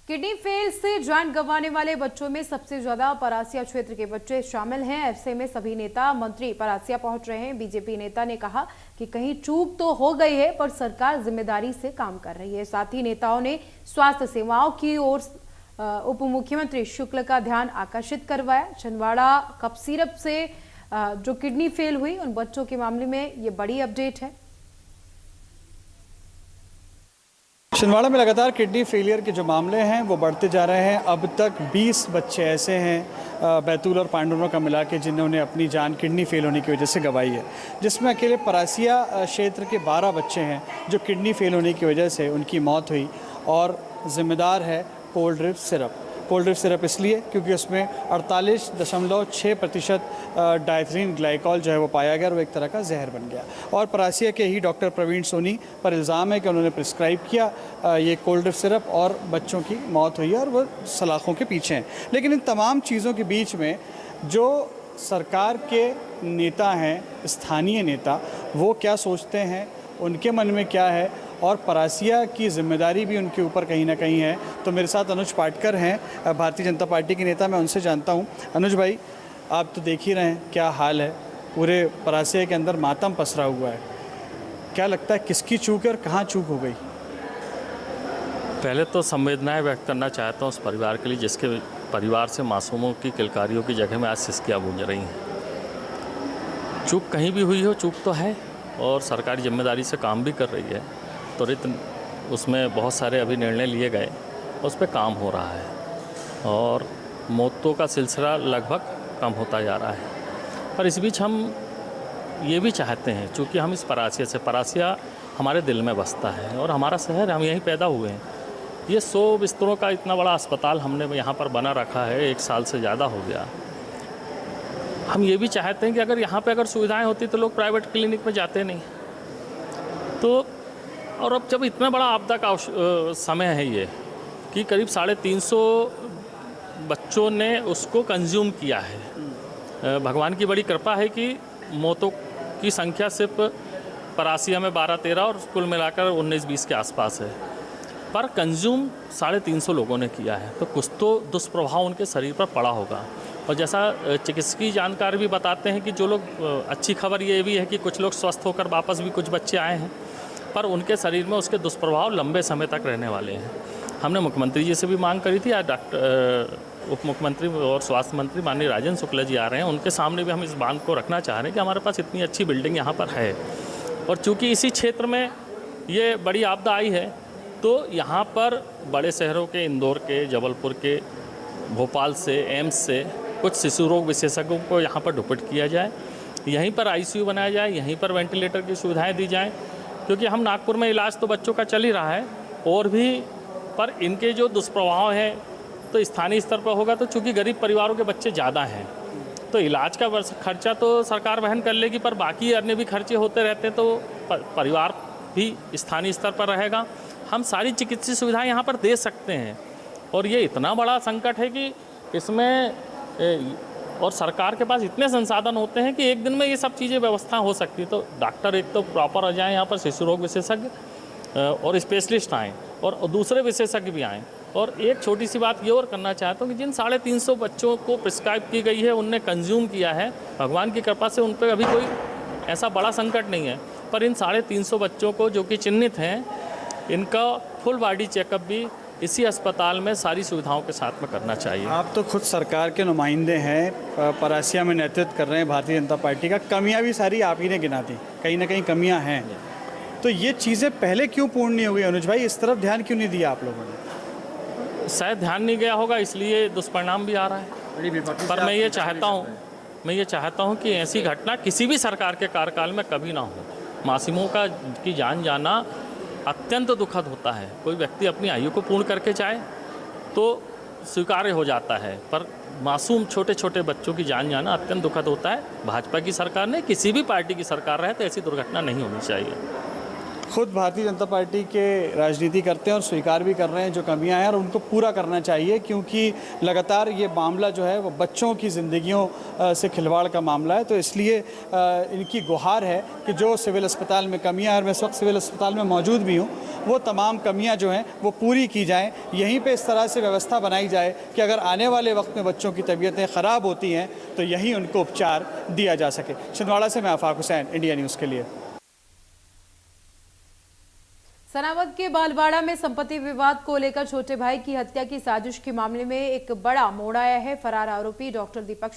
Kidney fail से जान गंवाने वाले बच्चों में सबसे ज्यादा परासिया क्षेत्र के बच्चे शामिल हैं। ऐसे में सभी नेता मंत्री परासिया पहुंच रहे हैं। बीजेपी नेता ने कहा कि कहीं चूक तो हो गई है, पर सरकार जिम्मेदारी से काम कर रही है। साथ ही नेताओं ने स्वास्थ्य सेवाओं की ओर उप मुख्यमंत्री शुक्ल का ध्यान आकर्षित करवाया। छिंदवाड़ा कप सिरप से जो किडनी फेल हुई उन बच्चों के मामले में ये बड़ी अपडेट है। छिंदवाड़ा में लगातार किडनी फेलियर के जो मामले हैं वो बढ़ते जा रहे हैं। अब तक 20 बच्चे ऐसे हैं बैतूल और पांडुरों का मिला के जिन्होंने अपनी जान किडनी फेल होने की वजह से गंवाई है, जिसमें अकेले परासिया क्षेत्र के 12 बच्चे हैं जो किडनी फेल होने की वजह से उनकी मौत हुई। और ज़िम्मेदार है cold drip syrup. Cold drip syrup इसलिए क्योंकि उसमें 48.6% डायथीन ग्लाइकॉल जो है वो पाया गया और वो एक तरह का जहर बन गया। और परासिया के ही डॉक्टर प्रवीण सोनी पर इल्ज़ाम है कि उन्होंने प्रिस्क्राइब किया ये कोल्ड ड्रिप सिरप और बच्चों की मौत हुई है और वो सलाखों के पीछे हैं। लेकिन इन तमाम चीज़ों के बीच में जो सरकार के नेता हैं, स्थानीय नेता, वो क्या सोचते हैं, उनके मन में क्या है और परासिया की जिम्मेदारी भी उनके ऊपर कहीं ना कहीं है। तो मेरे साथ अनुज पाटकर हैं, भारतीय जनता पार्टी के नेता। मैं उनसे जानता हूं। अनुज भाई, आप तो देख ही रहे हैं क्या हाल है, पूरे परासिया के अंदर मातम पसरा हुआ है। क्या लगता है किसकी चूक है और कहाँ चूक हो गई? पहले तो संवेदनाएं व्यक्त करना चाहता हूँ उस परिवार के लिए जिसके परिवार से मासूमों की किलकारियों की जगह में आज सिसकियाँ गूंज रही हैं। चूक कहीं भी हुई हो, चूक तो है और सरकारी जिम्मेदारी से काम भी कर रही है। त्वरित उसमें बहुत सारे अभी निर्णय लिए गए, उस पर काम हो रहा है और मौतों का सिलसिला लगभग कम होता जा रहा है। पर इस बीच हम ये भी चाहते हैं, चूँकि हम इस परासिया हमारे दिल में बसता है और हमारा शहर, हम यहीं पैदा हुए हैं। ये 100 बिस्तरों का इतना बड़ा अस्पताल हमने यहाँ पर बना रखा है, 1 साल से ज़्यादा हो गया। हम ये भी चाहते हैं कि अगर यहाँ पे अगर सुविधाएं होती तो लोग प्राइवेट क्लिनिक में जाते नहीं। तो और अब जब इतना बड़ा आपदा का समय है ये कि करीब 350 बच्चों ने उसको कंज्यूम किया है। भगवान की बड़ी कृपा है कि मौतों की संख्या सिर्फ परासिया में 12-13 और कुल मिलाकर 19-20 के आसपास है, पर कंज्यूम 350 लोगों ने किया है। तो कुछ तो दुष्प्रभाव उनके शरीर पर पड़ा होगा। और जैसा चिकित्सकीय जानकार भी बताते हैं कि जो लोग, अच्छी खबर ये भी है कि कुछ लोग स्वस्थ होकर वापस भी कुछ बच्चे आए हैं, पर उनके शरीर में उसके दुष्प्रभाव लंबे समय तक रहने वाले हैं। हमने मुख्यमंत्री जी से भी मांग करी थी। आज उप मुख्यमंत्री और स्वास्थ्य मंत्री माननीय राजेंद्र शुक्ला जी आ रहे हैं, उनके सामने भी हम इस बात को रखना चाह रहे हैं कि हमारे पास इतनी अच्छी बिल्डिंग यहाँ पर है और चूँकि इसी क्षेत्र में ये बड़ी आपदा आई है, तो यहाँ पर बड़े शहरों के, इंदौर के, जबलपुर के, भोपाल से, एम्स से कुछ शिशु रोग विशेषज्ञों को यहाँ पर डिप्यूट किया जाए, यहीं पर ICU बनाया जाए, यहीं पर वेंटिलेटर की सुविधाएँ दी जाएँ। क्योंकि हम नागपुर में इलाज तो बच्चों का चल ही रहा है और भी, पर इनके जो दुष्प्रभाव हैं तो स्थानीय स्तर पर होगा। तो चूँकि गरीब परिवारों के बच्चे ज़्यादा हैं तो इलाज का खर्चा तो सरकार वहन कर लेगी, पर बाकी अन्य भी खर्चे होते रहते हैं तो परिवार भी स्थानीय स्तर पर रहेगा। हम सारी चिकित्सीय सुविधाएं यहाँ पर दे सकते हैं और ये इतना बड़ा संकट है कि इसमें और सरकार के पास इतने संसाधन होते हैं कि एक दिन में ये सब चीज़ें व्यवस्था हो सकती है। तो डॉक्टर एक तो प्रॉपर आ जाएँ, यहाँ पर शिशु रोग विशेषज्ञ और स्पेशलिस्ट आएँ और दूसरे विशेषज्ञ भी आएँ। और एक छोटी सी बात ये और करना चाहता हूँ कि जिन 350 बच्चों को प्रिस्क्राइब की गई है, उनने कंज्यूम किया है, भगवान की कृपा से उन पर अभी कोई ऐसा बड़ा संकट नहीं है। पर इन 350 बच्चों को जो कि चिन्हित हैं, इनका फुल बॉडी चेकअप भी इसी अस्पताल में सारी सुविधाओं के साथ में करना चाहिए। आप तो खुद सरकार के नुमाइंदे हैं, परासिया में नेतृत्व कर रहे हैं भारतीय जनता पार्टी का। कमियां भी सारी आप ही ने गिना दी, कहीं ना कहीं कमियां हैं। तो ये चीज़ें पहले क्यों पूर्ण नहीं हो गई? अनुज भाई, इस तरफ ध्यान क्यों नहीं दिया आप लोगों ने? शायद ध्यान नहीं गया होगा, इसलिए दुष्परिणाम भी आ रहा है। पर मैं ये चाहता हूँ कि ऐसी घटना किसी भी सरकार के कार्यकाल में कभी ना हो। मासूमों की जान जाना अत्यंत दुखद होता है। कोई व्यक्ति अपनी आयु को पूर्ण करके जाए तो स्वीकार्य हो जाता है, पर मासूम छोटे छोटे बच्चों की जान जाना अत्यंत दुखद होता है। भाजपा की सरकार ने, किसी भी पार्टी की सरकार रहे तो ऐसी दुर्घटना नहीं होनी चाहिए। खुद भारतीय जनता पार्टी के राजनीति करते हैं और स्वीकार भी कर रहे हैं जो कमियां हैं, और उनको पूरा करना चाहिए, क्योंकि लगातार ये मामला जो है वो बच्चों की ज़िंदगियों से खिलवाड़ का मामला है। तो इसलिए इनकी गुहार है कि जो सिविल अस्पताल में कमियां हैं, और मैं इस वक्त सिविल अस्पताल में मौजूद भी हूँ, वो तमाम कमियां जो हैं वो पूरी की जाएँ। यहीं पर इस तरह से व्यवस्था बनाई जाए कि अगर आने वाले वक्त में बच्चों की तबीयतें ख़राब होती हैं तो यहीं उनको उपचार दिया जा सके। छिंदवाड़ा से मैं आफाक हुसैन, इंडिया न्यूज़ के लिए। सनावद के बालवाड़ा में संपत्ति विवाद को लेकर छोटे भाई की हत्या की साजिश के मामले में एक बड़ा मोड़ आया है। फरार आरोपी डॉक्टर दीपक